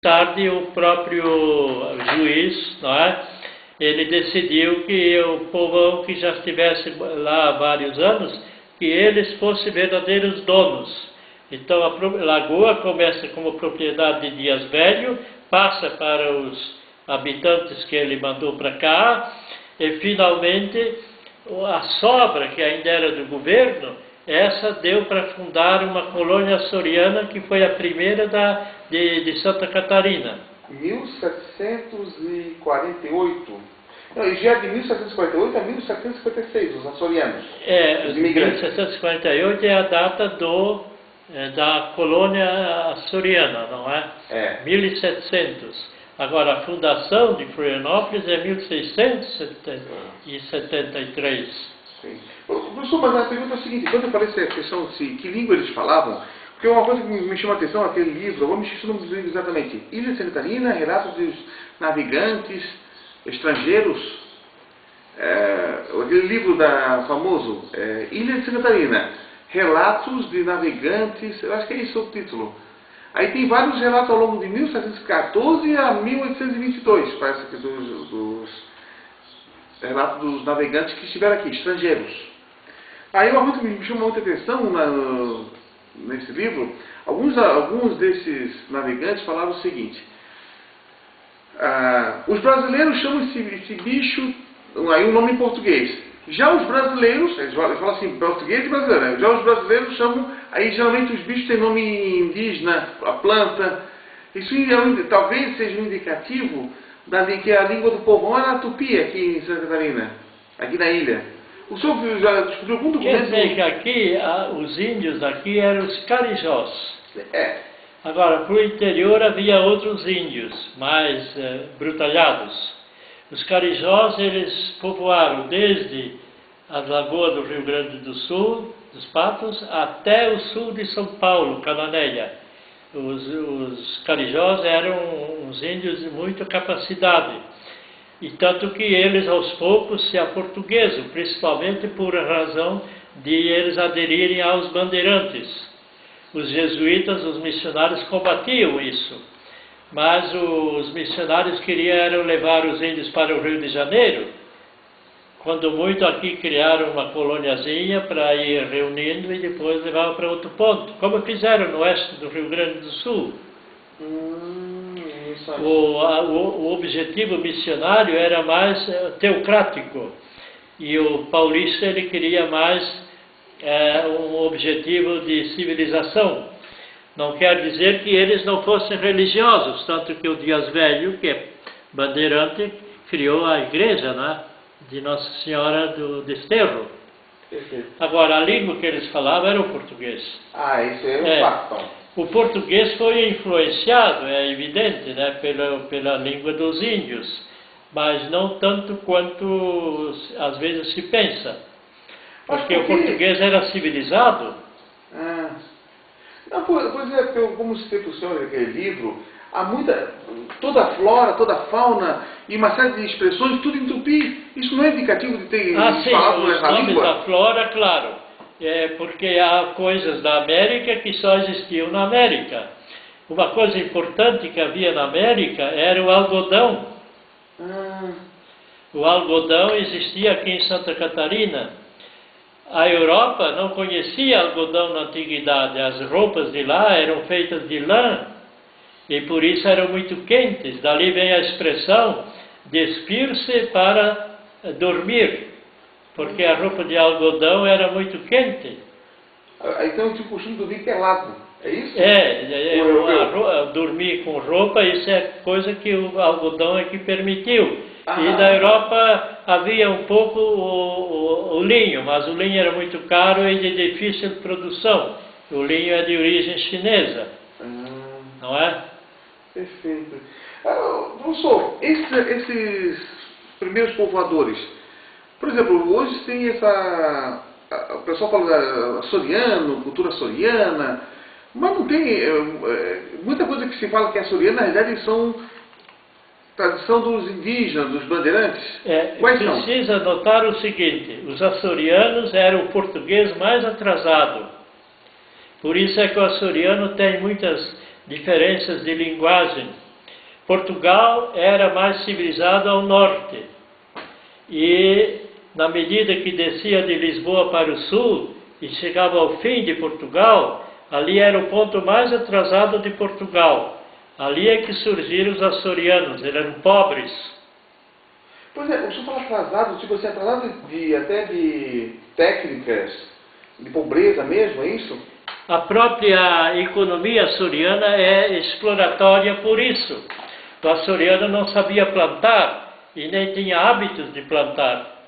tarde o próprio juiz, não é? Ele decidiu que o povão que já estivesse lá há vários anos, que eles fossem verdadeiros donos. Então a lagoa começa como propriedade de Dias Velho, passa para os habitantes que ele mandou para cá, e finalmente a sobra, que ainda era do governo, essa deu para fundar uma colônia açoriana que foi a primeira de Santa Catarina. 1748. Não, e já de 1748 a 1756, os açorianos, os imigrantes. 1748 é a data da colônia açoriana, não é? 1700. Agora, a fundação de Florianópolis é 1673. Sim. Professor, mas a pergunta é a seguinte: quando eu falei essa questão de que língua eles falavam, porque uma coisa que me chamou a atenção, aquele livro, eu vou me esquecer o nome do livro exatamente, Ilha de Santa Catarina, Relatos dos Navegantes Estrangeiros, aquele livro famoso, Ilha de Santa Catarina, Relatos de Navegantes, eu acho que é esse o título. Aí tem vários relatos ao longo de 1714 a 1822, parece que dos relatos dos navegantes que estiveram aqui, estrangeiros. Aí uma coisa que me chamou muita atenção nesse livro, alguns desses navegantes falaram o seguinte: os brasileiros chamam esse bicho, aí um nome em português. Já os brasileiros, eles falam assim, português e brasileiro, né? Já os brasileiros chamam, aí geralmente os bichos têm nome indígena, a planta. Isso talvez seja um indicativo que a língua do povão era a tupi aqui em Santa Catarina, aqui na ilha. O senhor já descobriu algum documento? Quer dizer que aqui, os índios aqui eram os carijós. Agora, para o interior havia outros índios, mais brutalhados. Os carijós, eles povoaram desde as lagoas do Rio Grande do Sul, dos Patos, até o sul de São Paulo, Cananéia. Os carijós eram uns índios de muita capacidade. E tanto que eles, aos poucos, se aportuguesam, principalmente por razão de eles aderirem aos bandeirantes. Os jesuítas, os missionários, combatiam isso. Mas os missionários queriam levar os índios para o Rio de Janeiro. Quando muito aqui criaram uma colôniazinha para ir reunindo e depois levavam para outro ponto. Como fizeram no oeste do Rio Grande do Sul. O objetivo missionário era mais teocrático. E o paulista ele queria mais um objetivo de civilização. Não quer dizer que eles não fossem religiosos, tanto que o Dias Velho, que é bandeirante, criou a igreja, né, de Nossa Senhora do Desterro. Agora, a língua que eles falavam era o português. Isso é um fato. O português foi influenciado, é evidente, né, pela língua dos índios, mas não tanto quanto às vezes se pensa. Porque o português era civilizado. Não, pois é, como citei para o senhor naquele livro, há toda a flora, toda a fauna e uma série de expressões, tudo em tupi. Isso não é indicativo de ter falado essa língua? Os nomes da flora, claro. Porque há coisas da América que só existiam na América. Uma coisa importante que havia na América era o algodão. O algodão existia aqui em Santa Catarina. A Europa não conhecia algodão na antiguidade. As roupas de lá eram feitas de lã e por isso eram muito quentes. Dali vem a expressão despir-se para dormir, porque a roupa de algodão era muito quente. Então eu tinha o costume de dormir pelado, é isso? Dormir com roupa, isso é coisa que o algodão é que permitiu. E na Europa havia um pouco o linho, mas o linho era muito caro e de difícil produção. O linho é de origem chinesa, não é? Perfeito. Professor, esses primeiros povoadores, por exemplo, hoje tem o pessoal fala açoriano, cultura açoriana, mas não tem muita coisa que se fala que é açoriana, na realidade são tradição dos indígenas, dos bandeirantes? Quais são? Precisa notar o seguinte: os açorianos eram o português mais atrasado. Por isso é que o açoriano tem muitas diferenças de linguagem. Portugal era mais civilizado ao norte. E na medida que descia de Lisboa para o sul e chegava ao fim de Portugal, ali era o ponto mais atrasado de Portugal. Ali é que surgiram os açorianos, eles eram pobres. Pois é, o senhor fala atrasado, tipo assim, atrasado até de técnicas, de pobreza mesmo, é isso? A própria economia açoriana é exploratória por isso. O açoriano não sabia plantar e nem tinha hábitos de plantar.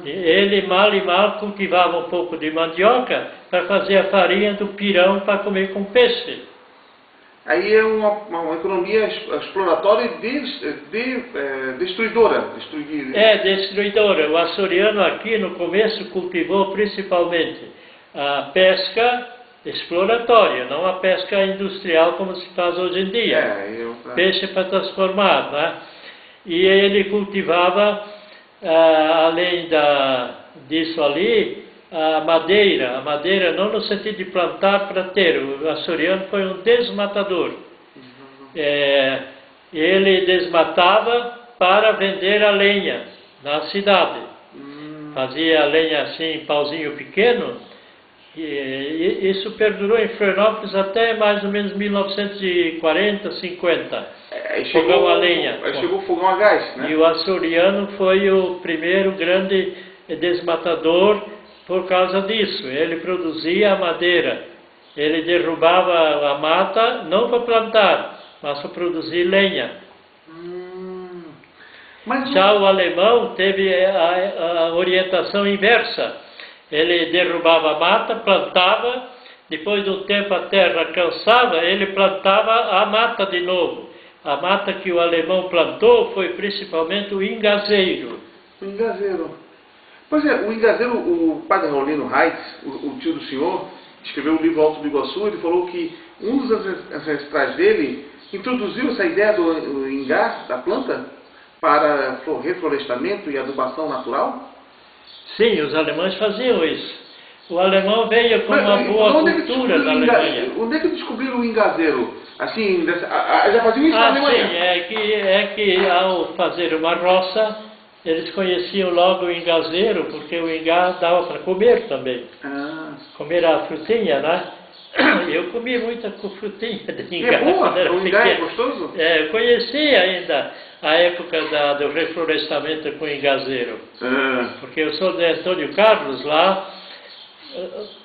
Ele mal e mal cultivava um pouco de mandioca para fazer a farinha do pirão para comer com peixe. Aí é uma economia exploratória e destruidora. Destruidora. O açoriano aqui no começo cultivou principalmente a pesca exploratória, não a pesca industrial como se faz hoje em dia. Peixe para transformar, né? E ele cultivava, além disso ali, a madeira não no sentido de plantar para ter. O açoriano foi um desmatador. Ele desmatava para vender a lenha na cidade. Fazia a lenha assim em pauzinho pequeno. E isso perdurou em Florianópolis até mais ou menos 1940, 50. Fogão a lenha. Aí chegou o fogão a gás, né? E o açoriano foi o primeiro grande desmatador por causa disso. Ele produzia a madeira. Ele derrubava a mata não para plantar, mas para produzir lenha. Já o alemão teve a orientação inversa. Ele derrubava a mata, plantava, depois de um tempo a terra cansava, ele plantava a mata de novo. A mata que o alemão plantou foi principalmente o ingazeiro. O ingazeiro. Pois é, o ingazeiro, o padre Raulino Reitz, o tio do senhor, escreveu o livro Alto do Iguaçu, ele falou que um dos ancestrais dele introduziu essa ideia do ingás, da planta, para reflorestamento e adubação natural. Sim, os alemães faziam isso. O alemão veio com uma boa cultura da Alemanha. Onde é que descobriram o ingazeiro? Assim, já faziam isso na Alemanha? Sim, é que ao fazer uma roça, eles conheciam logo o ingazeiro, porque o ingá dava para comer também. Comer a frutinha, né? Eu comi muita frutinha de ingá. É boa? O ingá é gostoso? Eu conhecia ainda a época do reflorestamento com ingazeiro. Porque eu sou de Antônio Carlos lá.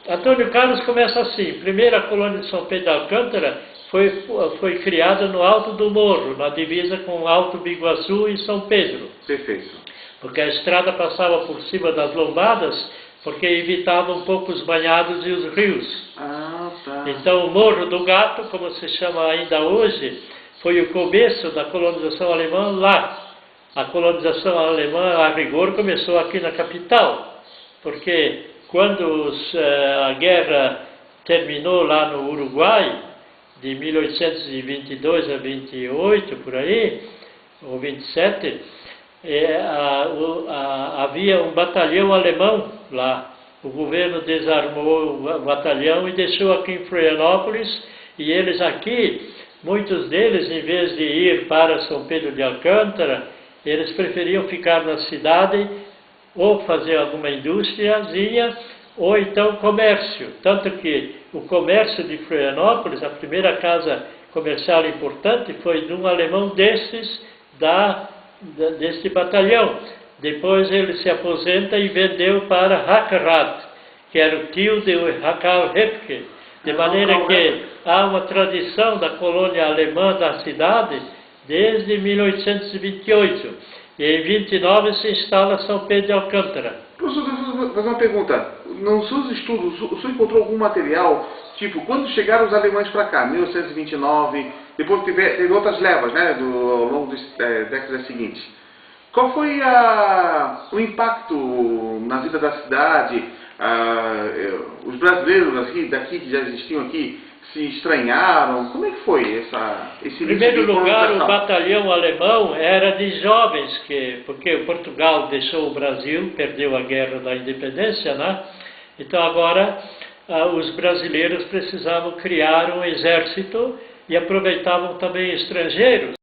Antônio Carlos começa assim. Primeiro a colônia de São Pedro de Alcântara foi criada no Alto do Morro, na divisa com o Alto do Iguaçu e São Pedro. Perfeito. Porque a estrada passava por cima das lombadas, porque evitava um pouco os banhados e os rios. Então o Morro do Gato, como se chama ainda hoje, foi o começo da colonização alemã lá. A colonização alemã, a rigor, começou aqui na capital, porque quando a guerra terminou lá no Uruguai, de 1822 a 28, por aí, ou 27, havia um batalhão alemão lá. O governo desarmou o batalhão e deixou aqui em Florianópolis, e eles aqui, muitos deles, em vez de ir para São Pedro de Alcântara, eles preferiam ficar na cidade ou fazer alguma indústriazinha, ou então comércio. Tanto que o comércio de Florianópolis, a primeira casa comercial importante, foi de um alemão deste batalhão. Depois ele se aposenta e vendeu para Hackerrath, que era o tio de Karl Höpke. De maneira que há uma tradição da colônia alemã da cidade desde 1828. E em 29 se instala São Pedro de Alcântara. Professor, vou fazer uma pergunta. Nos seus estudos, o senhor encontrou algum material, tipo, quando chegaram os alemães para cá, 1829, depois teve outras levas, né, ao longo das décadas seguintes. Qual foi o impacto na vida da cidade? Os brasileiros daqui que já existiam aqui se estranharam? Como é que foi esse Em primeiro lugar, o batalhão alemão era de jovens, porque Portugal deixou o Brasil, perdeu a guerra da independência, né? Então agora os brasileiros precisavam criar um exército e aproveitavam também estrangeiros.